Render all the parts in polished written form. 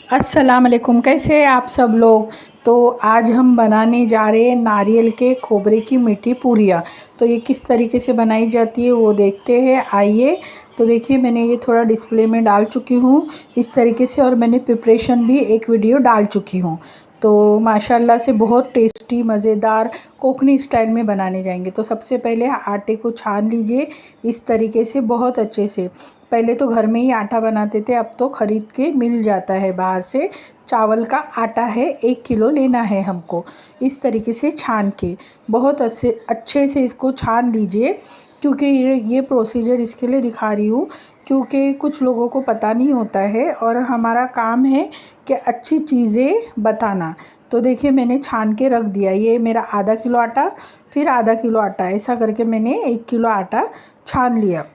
अस्सलाम वालेकुम। कैसे हैं आप सब लोग। तो आज हम बनाने जा रहे हैं नारियल के खोबरे की मीठी पूरियाँ। तो ये किस तरीके से बनाई जाती है वो देखते हैं, आइए। तो देखिए, मैंने ये थोड़ा डिस्प्ले में डाल चुकी हूँ इस तरीके से, और मैंने प्रिपरेशन भी एक वीडियो डाल चुकी हूँ। तो माशाल्लाह से बहुत टेस्टी मज़ेदार कोकनी स्टाइल में बनाने जाएंगे। तो सबसे पहले आटे को छान लीजिए इस तरीके से बहुत अच्छे से। पहले तो घर में ही आटा बनाते थे, अब तो ख़रीद के मिल जाता है बाहर से। चावल का आटा है, 1 किलो लेना है हमको। इस तरीके से छान के बहुत अच्छे से इसको छान लीजिए, क्योंकि ये प्रोसीजर इसके लिए दिखा रही हूँ क्योंकि कुछ लोगों को पता नहीं होता है और हमारा काम है कि अच्छी चीज़ें बताना। तो देखिए, मैंने छान के रख दिया। ये मेरा आधा किलो आटा, फिर आधा किलो आटा, ऐसा करके मैंने 1 किलो आटा छान लिया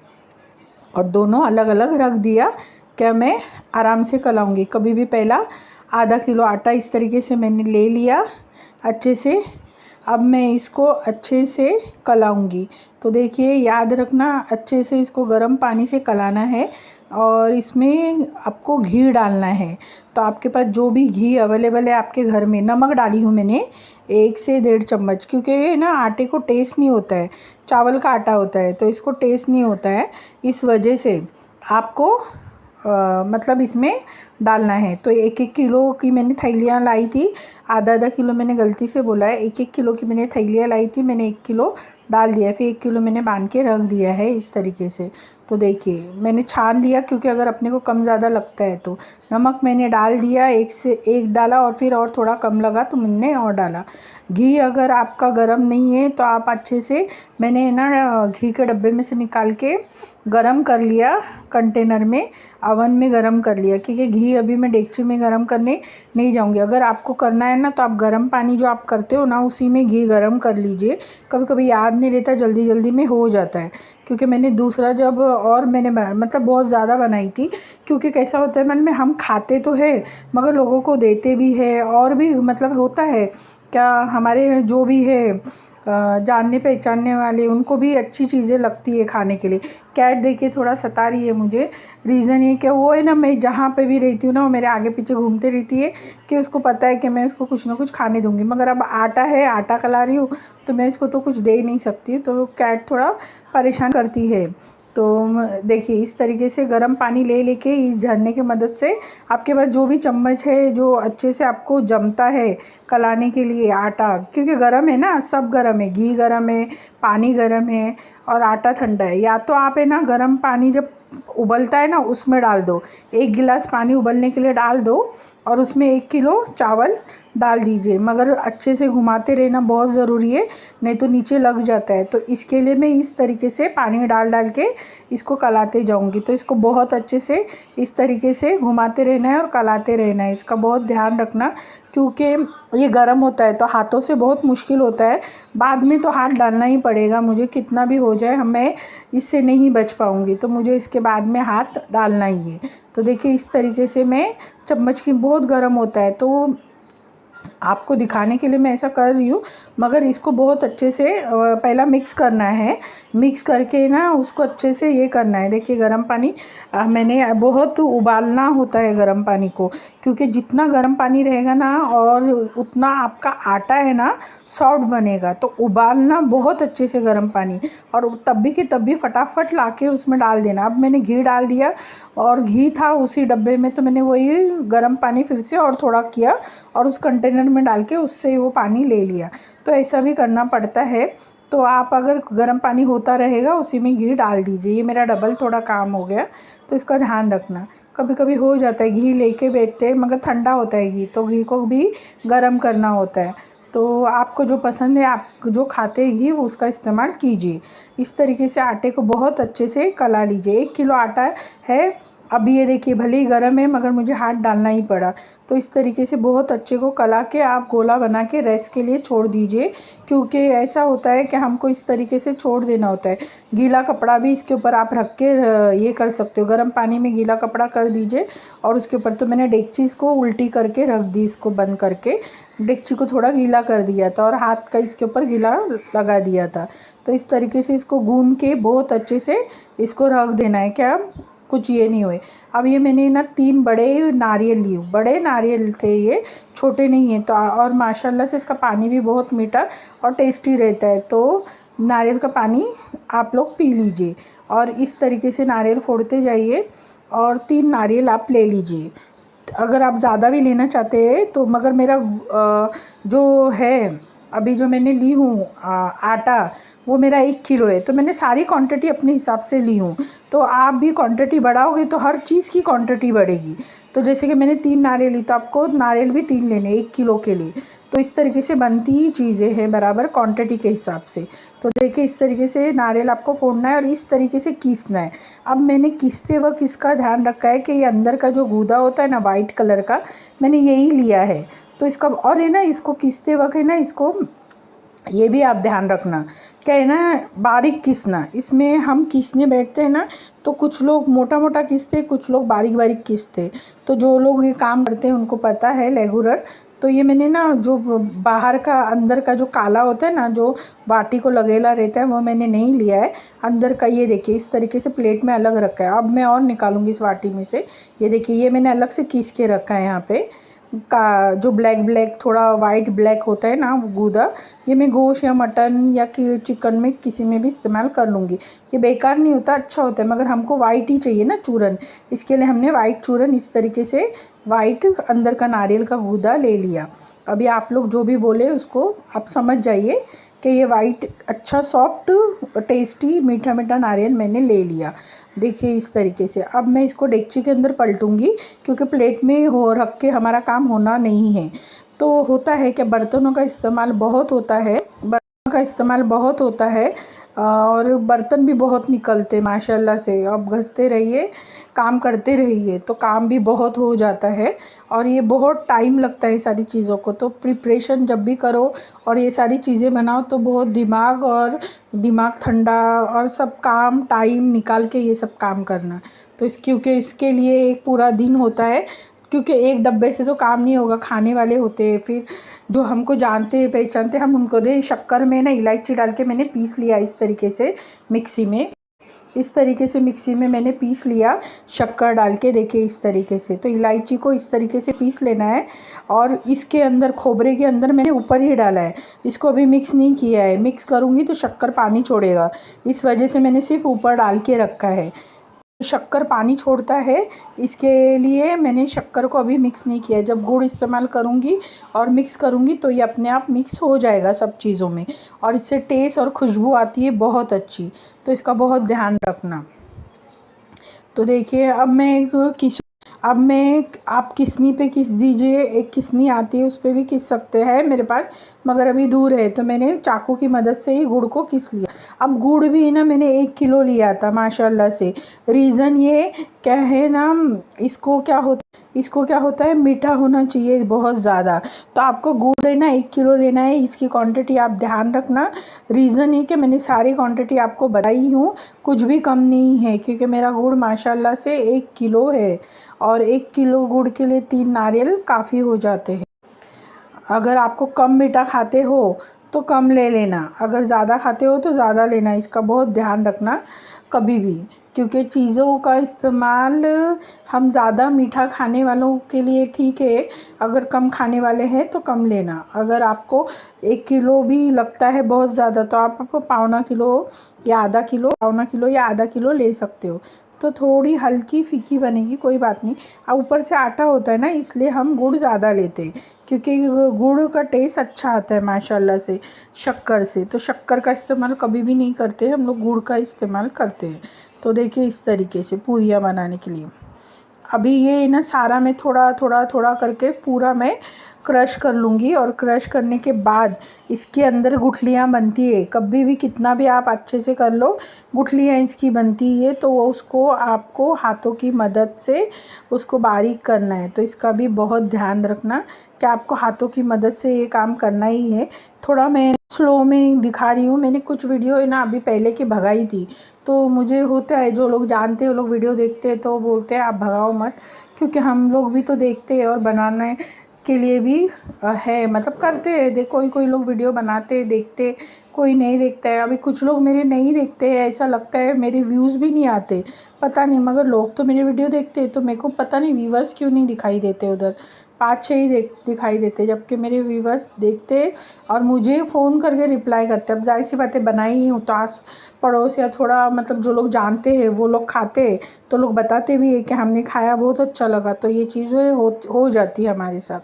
और दोनों अलग अलग रख दिया। क्या मैं आराम से कलाऊँगी। कभी भी पहला आधा किलो आटा इस तरीके से मैंने ले लिया अच्छे से। अब मैं इसको अच्छे से कलाऊँगी। तो देखिए, याद रखना अच्छे से इसको गर्म पानी से कलाना है और इसमें आपको घी डालना है। तो आपके पास जो भी घी अवेलेबल है आपके घर में, नमक डाली हूँ मैंने 1 से 1.5 चम्मच, क्योंकि ना आटे को टेस्ट नहीं होता है, चावल का आटा होता है तो इसको टेस्ट नहीं होता है। इस वजह से आपको मतलब इसमें डालना है। तो 1-1 किलो की मैंने थैलियाँ लाई थी, आधा किलो मैंने गलती से बोला है, 1-1 किलो की मैंने थैलियाँ लाई थी। मैंने 1 किलो डाल दिया, फिर 1 किलो मैंने बांध के रख दिया है इस तरीके से। तो देखिए, मैंने छान लिया क्योंकि अगर अपने को कम ज़्यादा लगता है तो। नमक मैंने डाल दिया, 1 से 1 डाला, और फिर और थोड़ा कम लगा तो मैंने और डाला। घी अगर आपका गर्म नहीं है तो आप अच्छे से, मैंने ना घी के डब्बे में से निकाल के गरम कर लिया कंटेनर में, अवन में गरम कर लिया, क्योंकि घी अभी मैं डेगची में गरम करने नहीं जाऊंगी। अगर आपको करना है ना तो आप गरम पानी जो आप करते हो ना उसी में घी गरम कर लीजिए। कभी कभी याद नहीं रहता, जल्दी जल्दी में हो जाता है। क्योंकि मैंने दूसरा जब और मैंने मतलब बहुत ज़्यादा बनाई थी, क्योंकि कैसा होता है मन में, हम खाते तो है मगर लोगों को देते भी है, और भी मतलब होता है क्या, हमारे जो भी है जानने पहचानने वाले, उनको भी अच्छी चीज़ें लगती है खाने के लिए। कैट देखिए थोड़ा सता रही है मुझे। रीज़न ये क्या, वो है ना, मैं जहाँ पे भी रहती हूँ ना वो मेरे आगे पीछे घूमते रहती है कि उसको पता है कि मैं उसको कुछ ना कुछ खाने दूँगी, मगर अब आटा है, आटा खिला रही हूँ तो मैं इसको तो कुछ दे ही नहीं सकती। तो कैट थोड़ा परेशान करती है। तो देखिए, इस तरीके से गर्म पानी ले लेके इस झरने की मदद से, आपके पास जो भी चम्मच है जो अच्छे से आपको जमता है कलाने के लिए आटा, क्योंकि गर्म है ना, सब गर्म है, घी गर्म है, पानी गर्म है और आटा ठंडा है। या तो आप है ना गर्म पानी जब उबलता है ना उसमें डाल दो, 1 गिलास पानी उबलने के लिए डाल दो और उसमें 1 किलो चावल डाल दीजिए, मगर अच्छे से घुमाते रहना बहुत ज़रूरी है, नहीं तो नीचे लग जाता है। तो इसके लिए मैं इस तरीके से पानी डाल डाल के इसको कलाते जाऊंगी। तो इसको बहुत अच्छे से इस तरीके से घुमाते रहना है और कलाते रहना है, इसका बहुत ध्यान रखना, क्योंकि ये गर्म होता है तो हाथों से बहुत मुश्किल होता है। बाद में तो हाथ डालना ही पड़ेगा मुझे, कितना भी हो जाए, मैं इससे नहीं बच पाऊँगी, तो मुझे इसके बाद में हाथ डालना ही है। तो देखिए, इस तरीके से मैं चम्मच की, बहुत गर्म होता है तो आपको दिखाने के लिए मैं ऐसा कर रही हूँ, मगर इसको बहुत अच्छे से पहला मिक्स करना है। मिक्स करके ना उसको अच्छे से ये करना है। देखिए, गर्म पानी मैंने बहुत उबालना होता है गर्म पानी को, क्योंकि जितना गर्म पानी रहेगा ना और उतना आपका आटा है ना सॉफ्ट बनेगा। तो उबालना बहुत अच्छे से गर्म पानी, और तब भी कि तब भी फटाफट लाके उसमें डाल देना। अब मैंने घी डाल दिया और घी था उसी डब्बे में, तो मैंने वही गर्म पानी फिर से और थोड़ा किया और उस कंटेनर में डाल के उससे वो पानी ले लिया। तो ऐसा भी करना पड़ता है। तो आप अगर गर्म पानी होता रहेगा उसी में घी डाल दीजिए। ये मेरा डबल थोड़ा काम हो गया, तो इसका ध्यान रखना। कभी कभी हो जाता है, घी लेके बैठते हैं मगर ठंडा होता है घी, तो घी को भी गर्म करना होता है। तो आपको जो पसंद है, आप जो खाते हैं घी, वो उसका इस्तेमाल कीजिए। इस तरीके से आटे को बहुत अच्छे से कला लीजिए। 1 किलो आटा है। अभी ये देखिए, भले ही गर्म है मगर मुझे हाथ डालना ही पड़ा। तो इस तरीके से बहुत अच्छे को कला के आप गोला बना के रेस्ट के लिए छोड़ दीजिए, क्योंकि ऐसा होता है कि हमको इस तरीके से छोड़ देना होता है। गीला कपड़ा भी इसके ऊपर आप रख के ये कर सकते हो, गर्म पानी में गीला कपड़ा कर दीजिए और उसके ऊपर। तो मैंने डेगची इसको उल्टी करके रख दी, इसको बंद करके डेगची को थोड़ा गीला कर दिया था और हाथ का इसके ऊपर गीला लगा दिया था। तो इस तरीके से इसको गूंद के बहुत अच्छे से इसको रख देना है। क्या कुछ ये नहीं हुए। अब ये मैंने ना 3 बड़े नारियल लिए, बड़े नारियल थे ये, छोटे नहीं है। तो और माशाल्लाह से इसका पानी भी बहुत मीठा और टेस्टी रहता है। तो नारियल का पानी आप लोग पी लीजिए और इस तरीके से नारियल फोड़ते जाइए और 3 नारियल आप ले लीजिए। अगर आप ज़्यादा भी लेना चाहते हैं तो, मगर मेरा जो है अभी जो मैंने ली हूँ आटा, वो मेरा 1 किलो है, तो मैंने सारी क्वांटिटी अपने हिसाब से ली हूँ। तो आप भी क्वांटिटी बढ़ाओगे तो हर चीज़ की क्वांटिटी बढ़ेगी। तो जैसे कि मैंने 3 नारियल ली, तो आपको नारियल भी 3 लेने 1 किलो के लिए। तो इस तरीके से बनती ही चीज़ें हैं बराबर क्वांटिटी के हिसाब से। तो देखिए इस तरीके से नारियल आपको फोड़ना है और इस तरीके से कीसना है। अब मैंने कीसते वक्त इसका ध्यान रखा है कि ये अंदर का जो गूदा होता है ना वाइट कलर का, मैंने यही लिया है। तो इसका और है ना, इसको कीसते वक्त है ना, इसको ये भी आप ध्यान रखना क्या है ना, बारीक किसना। इसमें हम किसने बैठते हैं ना, तो कुछ लोग मोटा मोटा किसते, कुछ लोग बारीक बारीक किसते। तो जो लोग ये काम करते हैं उनको पता है रेगुलर। तो ये मैंने ना जो बाहर का अंदर का जो काला होता है ना, जो बाटी को लगेला रहता है, वो मैंने नहीं लिया है। अंदर का ये देखिए इस तरीके से प्लेट में अलग रखा है। अब मैं और निकालूंगी इस बाटी में से। ये देखिए ये मैंने अलग से किस के रखा है। यहाँ पे का जो ब्लैक ब्लैक थोड़ा वाइट ब्लैक होता है ना गूदा, ये मैं गोश्त या मटन या चिकन में किसी में भी इस्तेमाल कर लूँगी। ये बेकार नहीं होता, अच्छा होता है, मगर हमको वाइट ही चाहिए ना चूरन, इसके लिए हमने वाइट चूरन इस तरीके से वाइट अंदर का नारियल का गूदा ले लिया। अभी आप लोग जो भी बोले उसको आप समझ जाइए कि ये वाइट अच्छा सॉफ्ट टेस्टी मीठा मीठा नारियल मैंने ले लिया। देखिए इस तरीके से। अब मैं इसको डेगची के अंदर पलटूंगी, क्योंकि प्लेट में हो रख के हमारा काम होना नहीं है। तो होता है कि बर्तनों का इस्तेमाल बहुत होता है, बर्तनों का इस्तेमाल बहुत होता है और बर्तन भी बहुत निकलते माशाल्लाह से। अब घसते रहिए, काम करते रहिए तो काम भी बहुत हो जाता है और ये बहुत टाइम लगता है सारी चीज़ों को। तो प्रिपरेशन जब भी करो और ये सारी चीज़ें बनाओ तो बहुत दिमाग ठंडा और सब काम टाइम निकाल के ये सब काम करना। तो क्योंकि इसके लिए एक पूरा दिन होता है, क्योंकि एक डब्बे से तो काम नहीं होगा, खाने वाले होते हैं। फिर जो हमको जानते हैं पहचानते हम उनको दे। शक्कर में ना इलायची डाल के मैंने पीस लिया इस तरीके से मिक्सी में, इस तरीके से मिक्सी में मैंने पीस लिया शक्कर डाल के। देखिए इस तरीके से। तो इलायची को इस तरीके से पीस लेना है और इसके अंदर खोबरे के अंदर मैंने ऊपर ही डाला है, इसको अभी मिक्स नहीं किया है। मिक्स करूँगी तो शक्कर पानी छोड़ेगा, इस वजह से मैंने सिर्फ ऊपर डाल के रखा है। शक्कर पानी छोड़ता है, इसके लिए मैंने शक्कर को अभी मिक्स नहीं किया है। जब गुड़ इस्तेमाल करूँगी और मिक्स करूँगी तो ये अपने आप मिक्स हो जाएगा सब चीज़ों में और इससे टेस्ट और खुशबू आती है बहुत अच्छी। तो इसका बहुत ध्यान रखना। तो देखिए अब मैं आप किसनी पे किस दीजिए, एक किसनी आती है उस पर भी किस सकते हैं मेरे पास, मगर अभी दूर है तो मैंने चाकू की मदद से ही गुड़ को किस लिया। अब गुड़ भी ना मैंने 1 किलो लिया था माशाल्लाह से। रीज़न ये क्या है ना, इसको क्या होता है मीठा होना चाहिए बहुत ज़्यादा। तो आपको गुड़ है ना 1 किलो लेना है, इसकी क्वांटिटी आप ध्यान रखना। रीज़न ये कि मैंने सारी क्वांटिटी आपको बताई हूँ, कुछ भी कम नहीं है, क्योंकि मेरा गुड़ माशाल्लाह से 1 किलो है और 1 किलो गुड़ के लिए 3 नारियल काफ़ी हो जाते हैं। अगर आपको कम मीठा खाते हो तो कम ले लेना, अगर ज़्यादा खाते हो तो ज़्यादा लेना। इसका बहुत ध्यान रखना कभी भी, क्योंकि चीज़ों का इस्तेमाल हम ज़्यादा मीठा खाने वालों के लिए ठीक है, अगर कम खाने वाले हैं तो कम लेना। अगर आपको 1 किलो भी लगता है बहुत ज़्यादा तो आप पौना किलो या आधा किलो ले सकते हो। तो थोड़ी हल्की फीकी बनेगी, कोई बात नहीं। अब ऊपर से आटा होता है ना, इसलिए हम गुड़ ज़्यादा लेते हैं, क्योंकि गुड़ का टेस्ट अच्छा आता है माशाल्लाह से शक्कर से। तो शक्कर का इस्तेमाल कभी भी नहीं करते, हम लोग गुड़ का इस्तेमाल करते हैं। तो देखिए इस तरीके से पूरियाँ बनाने के लिए अभी ये ना सारा मैं थोड़ा करके पूरा मैं क्रश कर लूँगी और क्रश करने के बाद इसके अंदर गुठलियाँ बनती है। कभी भी कितना भी आप अच्छे से कर लो, गुठलियाँ इसकी बनती है। तो वो उसको आपको हाथों की मदद से उसको बारीक करना है। तो इसका भी बहुत ध्यान रखना कि आपको हाथों की मदद से ये काम करना ही है। थोड़ा मैं स्लो में दिखा रही हूँ, मैंने कुछ वीडियो है ना अभी पहले की भगाई थी। तो मुझे होता है, जो लोग जानते हैं वो लोग वीडियो देखते हैं तो बोलते हैं आप भगाओ मत, क्योंकि हम लोग भी तो देखते हैं और बनाने के लिए भी है, मतलब करते हैं। देखो कोई लोग वीडियो बनाते देखते कोई नहीं देखता है। अभी कुछ लोग मेरे नहीं देखते हैं, ऐसा लगता है मेरे व्यूज़ भी नहीं आते, पता नहीं। मगर लोग तो मेरे वीडियो देखते हैं, तो मेरे को पता नहीं व्यूवर्स क्यों नहीं दिखाई देते उधर। 5-6 ही दिखाई देते, जबकि मेरे व्यूवर्स देखते और मुझे फ़ोन करके रिप्लाई करते। अब जाहिर सी बातें बनाई ही हूँ तो आस पड़ोस या थोड़ा मतलब जो लोग जानते हैं वो लोग खाते हैं, तो लोग बताते भी है कि हमने खाया, बहुत अच्छा लगा। तो ये चीज़ें हो जाती है हमारे साथ।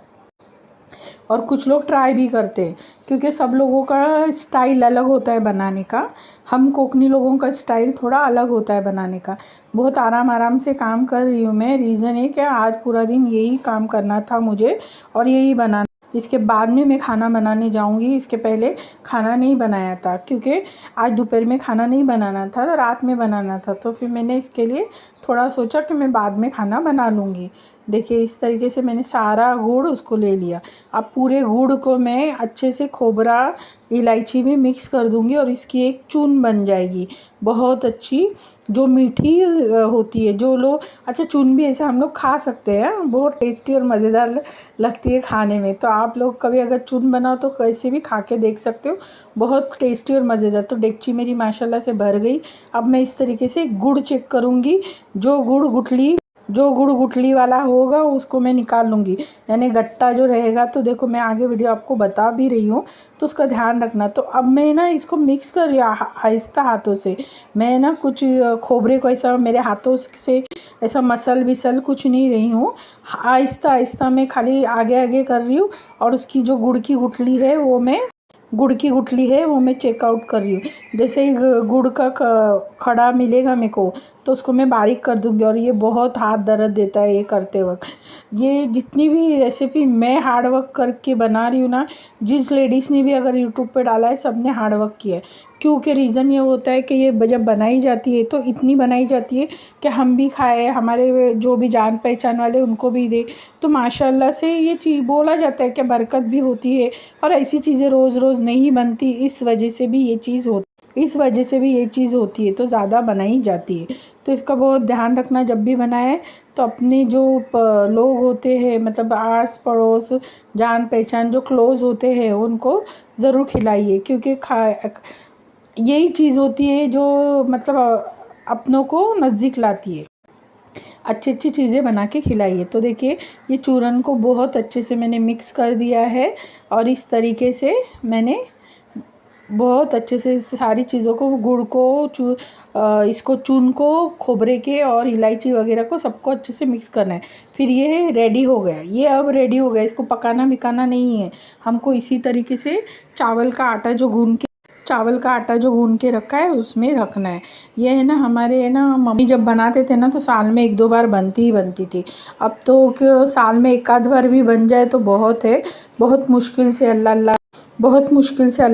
और कुछ लोग ट्राई भी करते हैं, क्योंकि सब लोगों का स्टाइल अलग होता है बनाने का। हम कोकनी लोगों का स्टाइल थोड़ा अलग होता है बनाने का। बहुत आराम आराम से काम कर रही हूँ मैं। रीज़न है कि आज पूरा दिन यही काम करना था मुझे और यही बनाना। इसके बाद में मैं खाना बनाने जाऊंगी। इसके पहले खाना नहीं बनाया था, क्योंकि आज दोपहर में खाना नहीं बनाना था, तो रात में बनाना था। तो फिर मैंने इसके लिए थोड़ा सोचा कि मैं बाद में खाना बना लूँगी। देखिए इस तरीके से मैंने सारा गुड़ उसको ले लिया। अब पूरे गुड़ को मैं अच्छे से खोबरा इलायची में मिक्स कर दूंगी और इसकी एक चून बन जाएगी बहुत अच्छी, जो मीठी होती है। जो लोग अच्छा, चून भी ऐसे हम लोग खा सकते हैं, बहुत टेस्टी और मज़ेदार लगती है खाने में। तो आप लोग कभी अगर चून बनाओ तो कैसे भी खा के देख सकते हो, बहुत टेस्टी और मज़ेदार। तो डेगची मेरी माशाल्लाह से भर गई। अब मैं इस तरीके से गुड़ चेक करूँगी। जो गुड़ गुठली वाला होगा उसको मैं निकाल लूँगी, यानी गट्टा जो रहेगा। तो देखो मैं आगे वीडियो आपको बता भी रही हूँ, तो उसका ध्यान रखना। तो अब मैं ना इसको मिक्स कर रही हूँ आहिस्ता हाथों से। मैं ना कुछ खोबरे को ऐसा मेरे हाथों से ऐसा मसल विसल कुछ नहीं रही हूँ। आहिस्ता आहिस्ता मैं खाली आगे आगे कर रही हूँ। और उसकी जो गुड़ की गुठली है वो मैं चेकआउट कर रही हूँ। जैसे ही गुड़ का खड़ा मिलेगा मेरे को, तो उसको मैं बारीक कर दूँगी। और ये बहुत हाथ दर्द देता है ये करते वक्त। ये जितनी भी रेसिपी मैं हार्ड वर्क करके बना रही हूँ ना, जिस लेडीज़ ने भी अगर यूट्यूब पे डाला है सब ने हार्ड वर्क किया है। क्योंकि रीज़न ये होता है कि ये जब बनाई जाती है तो इतनी बनाई जाती है कि हम भी खाए, हमारे जो भी जान पहचान वाले उनको भी दे। तो माशाल्लाह से ये चीज़ बोला जाता है कि बरकत भी होती है। और ऐसी चीज़ें रोज़ रोज़ नहीं बनती, इस वजह से भी ये चीज़ होती है, तो ज़्यादा बनाई जाती है। तो इसका बहुत ध्यान रखना जब भी बनाए। तो अपने जो लोग होते हैं, मतलब आस पड़ोस जान पहचान जो क्लोज़ होते हैं, उनको ज़रूर खिलाइए। क्योंकि यही चीज़ होती है जो मतलब अपनों को नज़दीक लाती है। अच्छी अच्छी चीज़ें बना के खिलाइए। तो देखिए ये चूरन को बहुत अच्छे से मैंने मिक्स कर दिया है। और इस तरीके से मैंने बहुत अच्छे से सारी चीज़ों को, गुड़ को इसको चून को, खोबरे के और इलायची वगैरह को सबको अच्छे से मिक्स करना है। फिर ये रेडी हो गया, ये अब रेडी हो गया। इसको पकाना बिकाना नहीं है हमको। इसी तरीके से चावल का आटा जो गूंद के रखा है उसमें रखना है। ये है ना, हमारे है ना मम्मी जब बनाते थे ना तो साल में 1-2 बार बनती ही बनती थी। अब तो साल में 1 आध बार भी बन जाए तो बहुत है। बहुत मुश्किल से अल्लाह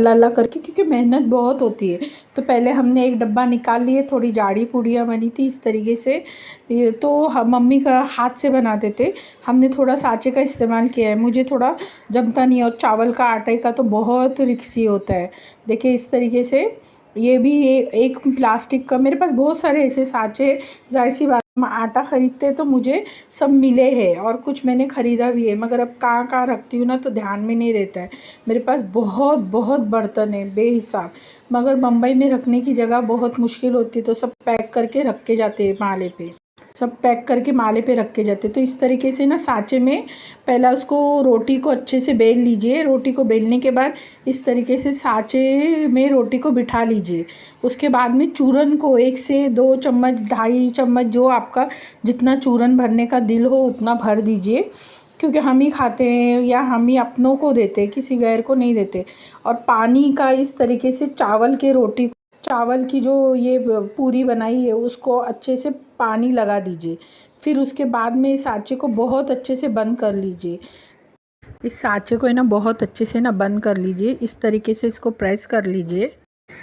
अल्लाह करके, क्योंकि मेहनत बहुत होती है। तो पहले हमने एक डब्बा निकाल लिए, थोड़ी जाड़ी पूड़ियाँ बनी थी इस तरीके से। ये तो हम मम्मी का हाथ से बनाते थे, हमने थोड़ा साँचे का इस्तेमाल किया है। मुझे थोड़ा जमता नहीं है, और चावल का आटे का तो बहुत रिक्सी होता है। देखिए इस तरीके से ये भी एक प्लास्टिक का, मेरे पास बहुत सारे ऐसे साँचे, ज़ाहिर सी बात आटा ख़रीदते तो मुझे सब मिले हैं और कुछ मैंने ख़रीदा भी है। मगर अब कहाँ रखती हूँ ना तो ध्यान में नहीं रहता है। मेरे पास बहुत बहुत बर्तन है बेहिसाब, मगर मुंबई में रखने की जगह बहुत मुश्किल होती है। तो सब पैक करके रख के जाते हैं माले पे रख के जाते। तो इस तरीके से ना साँचे में पहला उसको रोटी को अच्छे से बेल लीजिए। रोटी को बेलने के बाद इस तरीके से साँचे में रोटी को बिठा लीजिए। उसके बाद में चूरन को 1 से 2 चम्मच, 2.5 चम्मच, जो आपका जितना चूरन भरने का दिल हो उतना भर दीजिए। क्योंकि हम ही खाते हैं या हम ही अपनों को देते हैं, किसी गैर को नहीं देते। और पानी का इस तरीके से चावल की जो ये पूरी बनाई है उसको अच्छे से पानी लगा दीजिए। फिर उसके बाद में इस साँचे को बहुत अच्छे से बंद कर लीजिए। इस साँचे को है ना बहुत अच्छे से ना बंद कर लीजिए। इस तरीके से इसको प्रेस कर लीजिए।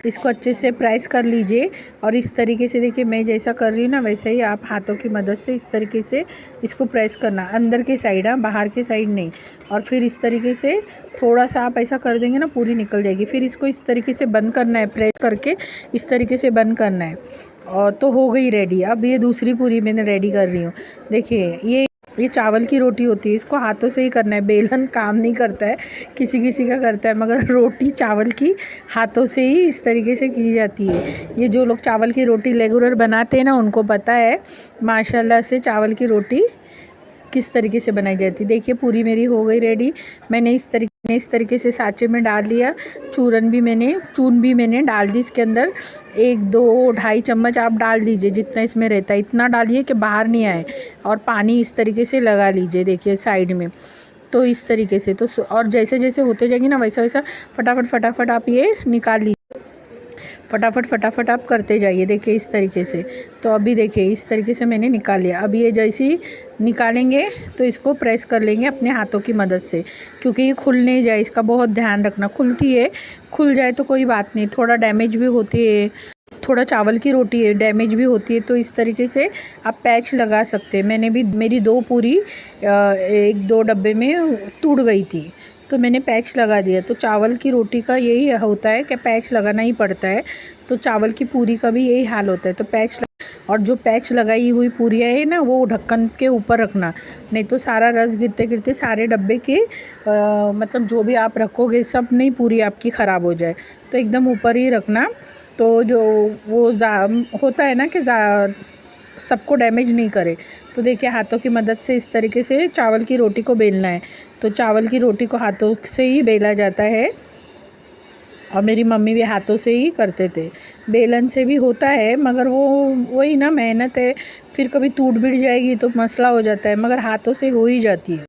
इसको अच्छे से प्रेस कर लीजिए। और इस तरीके से देखिए मैं जैसा कर रही हूँ ना वैसे ही आप हाथों की मदद से इस तरीके से इसको प्रेस करना, अंदर के साइड, बाहर के साइड नहीं। और फिर इस तरीके से थोड़ा सा आप ऐसा कर देंगे ना पूरी निकल जाएगी। फिर इसको इस तरीके से बंद करना है, प्रेस करके इस तरीके से बंद करना है। और तो हो गई रेडी। अब ये दूसरी पूरी मैंने रेडी कर रही हूँ। देखिए ये चावल की रोटी होती है, इसको हाथों से ही करना है, बेलन काम नहीं करता है, किसी किसी का करता है, मगर रोटी चावल की हाथों से ही इस तरीके से की जाती है। ये जो लोग चावल की रोटी रेगुलर बनाते हैं ना, उनको पता है माशाल्लाह से चावल की रोटी किस तरीके से बनाई जाती है। देखिए पूरी मेरी हो गई रेडी। मैंने इस तरीके से साँचे में डाल लिया। चून भी मैंने डाल दी इसके अंदर। 1-2-2.5 चम्मच आप डाल दीजिए, जितना इसमें रहता है इतना डालिए कि बाहर नहीं आए। और पानी इस तरीके से लगा लीजिए, देखिए साइड में। तो इस तरीके से तो और जैसे जैसे होते जाएंगे ना, वैसा वैसा फटाफट आप ये निकाल लीजिए। फटाफट आप करते जाइए, देखिए इस तरीके से। तो अभी देखिए इस तरीके से मैंने निकाल लिया। अब ये जैसे ही निकालेंगे तो इसको प्रेस कर लेंगे अपने हाथों की मदद से, क्योंकि ये खुल नहीं जाए, इसका बहुत ध्यान रखना। खुलती है, खुल जाए तो कोई बात नहीं, थोड़ा डैमेज भी होती है, थोड़ा चावल की रोटी है, डैमेज भी होती है, तो इस तरीके से आप पैच लगा सकते हैं। मैंने भी मेरी 2 पूरी 1-2 डब्बे में टूट गई थी, तो मैंने पैच लगा दिया। तो चावल की रोटी का यही होता है कि पैच लगाना ही पड़ता है। तो चावल की पूरी का भी यही हाल होता है। तो और जो पैच लगाई हुई पूरियाँ है ना, वो ढक्कन के ऊपर रखना, नहीं तो सारा रस गिरते गिरते सारे डब्बे के मतलब जो भी आप रखोगे सब नहीं, पूरी आपकी ख़राब हो जाए। तो एकदम ऊपर ही रखना। तो जो वो होता है ना कि सबको डैमेज नहीं करे। तो देखिए हाथों की मदद से इस तरीके से चावल की रोटी को बेलना है। तो चावल की रोटी को हाथों से ही बेला जाता है, और मेरी मम्मी भी हाथों से ही करते थे। बेलन से भी होता है, मगर वही ना मेहनत है, फिर कभी टूट बिट जाएगी तो मसला हो जाता है, मगर हाथों से हो ही जाती है।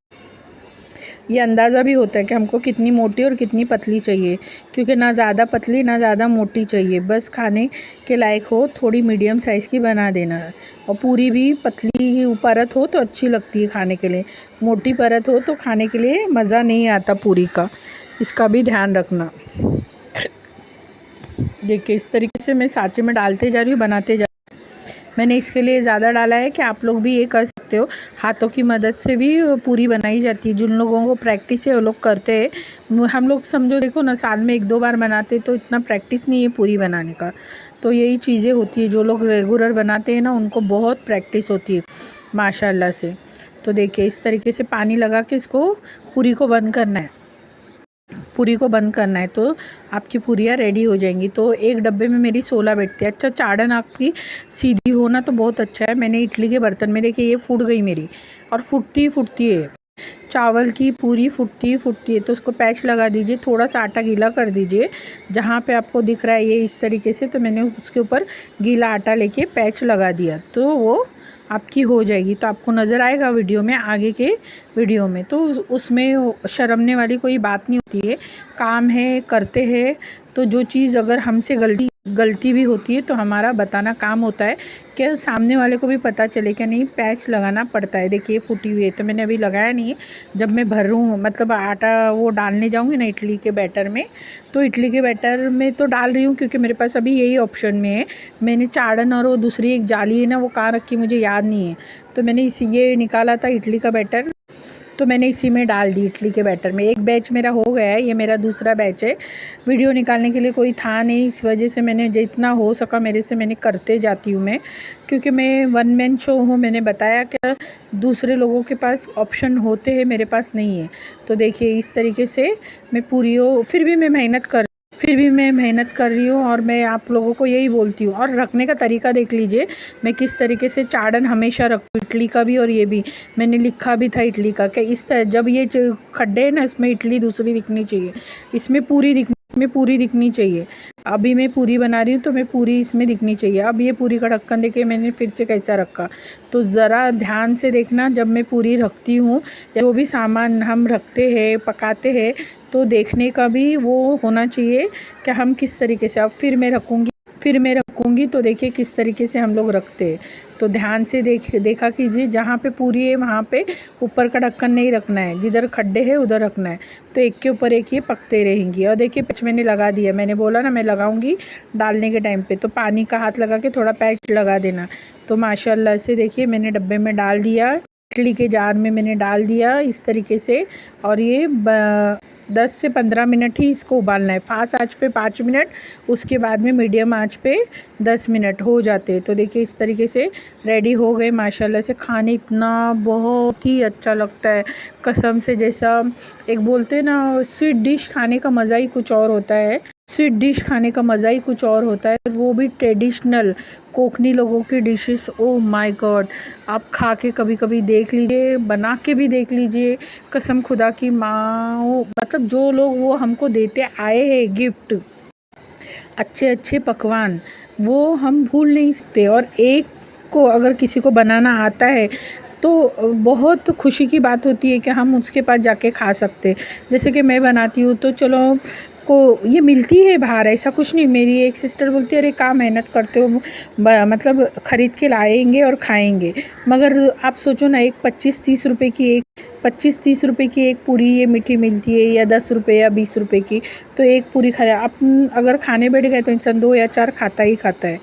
ये अंदाज़ा भी होता है कि हमको कितनी मोटी और कितनी पतली चाहिए, क्योंकि ना ज़्यादा पतली ना ज़्यादा मोटी चाहिए, बस खाने के लायक हो। थोड़ी मीडियम साइज़ की बना देना है। और पूरी भी पतली परत हो तो अच्छी लगती है खाने के लिए, मोटी परत हो तो खाने के लिए मज़ा नहीं आता पूरी का, इसका भी ध्यान रखना। देखिए इस तरीके से मैं साँचे में डालते जा रही हूँ, बनाते जा। मैंने इसके लिए ज़्यादा डाला है कि आप लोग भी ये कर सकते हो, हाथों की मदद से भी पूरी बनाई जाती है। जिन लोगों को प्रैक्टिस है वो लोग करते हैं। हम लोग समझो देखो ना, साल में 1-2 बार बनाते, तो इतना प्रैक्टिस नहीं है पूरी बनाने का। तो यही चीज़ें होती है, जो लोग रेगुलर बनाते हैं ना, उनको बहुत प्रैक्टिस होती है माशाल्लाह से। तो देखिए इस तरीके से पानी लगा के इसको पूरी को बंद करना है। तो आपकी पूरियाँ रेडी हो जाएंगी। तो एक डब्बे में मेरी 16 बैठती है। अच्छा, चाड़न आपकी सीधी होना तो बहुत अच्छा है। मैंने इडली के बर्तन में, देखिए ये फूट गई मेरी, और फुटती है चावल की पूरी, फुटती है। तो उसको पैच लगा दीजिए, थोड़ा सा आटा गीला कर दीजिए जहाँ पे आपको दिख रहा है ये इस तरीके से। तो मैंने उसके ऊपर गीला आटा लेके पैच लगा दिया, तो वो आपकी हो जाएगी। तो आपको नज़र आएगा वीडियो में, आगे के वीडियो में। तो उसमें शर्मने वाली कोई बात नहीं होती है, काम है, करते हैं। तो जो चीज़ अगर हमसे गलती भी होती है तो हमारा बताना काम होता है, कि सामने वाले को भी पता चले कि नहीं पैच लगाना पड़ता है। देखिए फूटी हुई है, तो मैंने अभी लगाया नहीं है। जब मैं भरूँ, मतलब आटा वो डालने जाऊँगी ना इडली के बैटर में, तो इडली के बैटर में तो डाल रही हूँ, क्योंकि मेरे पास अभी यही ऑप्शन में है। मैंने चाड़न और वो दूसरी एक जाली है ना, वो कहाँ रखी मुझे याद नहीं है। तो मैंने ये निकाला था इडली का बैटर, तो मैंने इसी में डाल दी इडली के बैटर में। एक बैच मेरा हो गया है, ये मेरा दूसरा बैच है। वीडियो निकालने के लिए कोई था नहीं, इस वजह से मैंने जितना हो सका मेरे से मैंने करते जाती हूँ मैं, क्योंकि मैं 1 मैन शो हूँ। मैंने बताया कि दूसरे लोगों के पास ऑप्शन होते हैं, मेरे पास नहीं है। तो देखिए इस तरीके से मैं फिर भी मैं मेहनत कर रही हूँ, और मैं आप लोगों को यही बोलती हूँ। और रखने का तरीका देख लीजिए, मैं किस तरीके से चाड़न हमेशा रखूँ, इडली का भी और ये भी मैंने लिखा भी था इडली का, कि इस तरह जब ये खड्डे हैं ना, इसमें इडली दूसरी दिखनी चाहिए, इसमें पूरी दिखनी चाहिए। अभी मैं पूरी बना रही हूँ, तो मैं पूरी इसमें दिखनी चाहिए। अब ये पूरी का ढक्कन देखिए मैंने फिर से कैसा रखा, तो ज़रा ध्यान से देखना। जब मैं पूरी रखती हूँ, जो भी सामान हम रखते हैं, पकाते हैं, तो देखने का भी वो होना चाहिए कि हम किस तरीके से। अब फिर मैं रखूँगी तो देखिए किस तरीके से हम लोग रखते हैं। तो ध्यान से देखा कीजिए, जहाँ पे पूरी है वहाँ पे ऊपर का ढक्कन नहीं रखना है, जिधर खड्डे हैं उधर रखना है। तो एक के ऊपर एक ये पकते रहेंगी। और देखिए पैच मैंने लगा दिया, मैंने बोला ना मैं लगाऊंगी डालने के टाइम पे, तो पानी का हाथ लगा के थोड़ा पैच लगा देना। तो माशाल्लाह से देखिए मैंने डब्बे में डाल दिया, इडली के जार में मैंने डाल दिया इस तरीके से। और ये 10 से 15 मिनट ही इसको उबालना है। फास्ट आंच पे 5 मिनट, उसके बाद में मीडियम आंच पे 10 मिनट हो जाते। तो देखिए इस तरीके से रेडी हो गए माशाल्लाह से। खाने इतना बहुत ही अच्छा लगता है कसम से। जैसा एक बोलते हैं ना, स्वीट डिश खाने का मज़ा ही कुछ और होता है। स्वीट डिश खाने का मज़ा ही कुछ और होता है, वो भी ट्रेडिशनल कोकनी लोगों की डिशेस। ओह माय गॉड, आप खा के कभी कभी देख लीजिए, बना के भी देख लीजिए। कसम खुदा की माँ, मतलब जो लोग वो हमको देते आए हैं गिफ्ट, अच्छे अच्छे पकवान, वो हम भूल नहीं सकते। और एक को अगर किसी को बनाना आता है तो बहुत खुशी की बात होती है कि हम उसके पास जाके खा सकते। जैसे कि मैं बनाती हूँ तो चलो को ये मिलती है बाहर, ऐसा कुछ नहीं। मेरी एक सिस्टर बोलती है अरे क्या मेहनत करते हो, मतलब ख़रीद के लाएंगे और खाएंगे। मगर आप सोचो ना, एक 25-30 रुपए की एक पूरी ये मीठी मिलती है, या 10 रुपये या 20 रुपए की। तो एक पूरी खा, आप अगर खाने बैठ गए तो इंसान 2 या 4 खाता ही खाता है।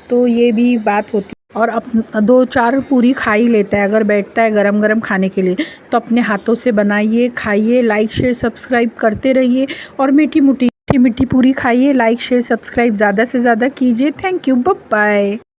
तो ये भी बात होती है। और अब 2-4 पूरी खा ही लेता है अगर बैठता है गरम गरम खाने के लिए। तो अपने हाथों से बनाइए, खाइए, लाइक शेयर सब्सक्राइब करते रहिए और मीठी मीठी पूरी खाइए। लाइक शेयर सब्सक्राइब ज़्यादा से ज़्यादा कीजिए। Thank you, bye bye.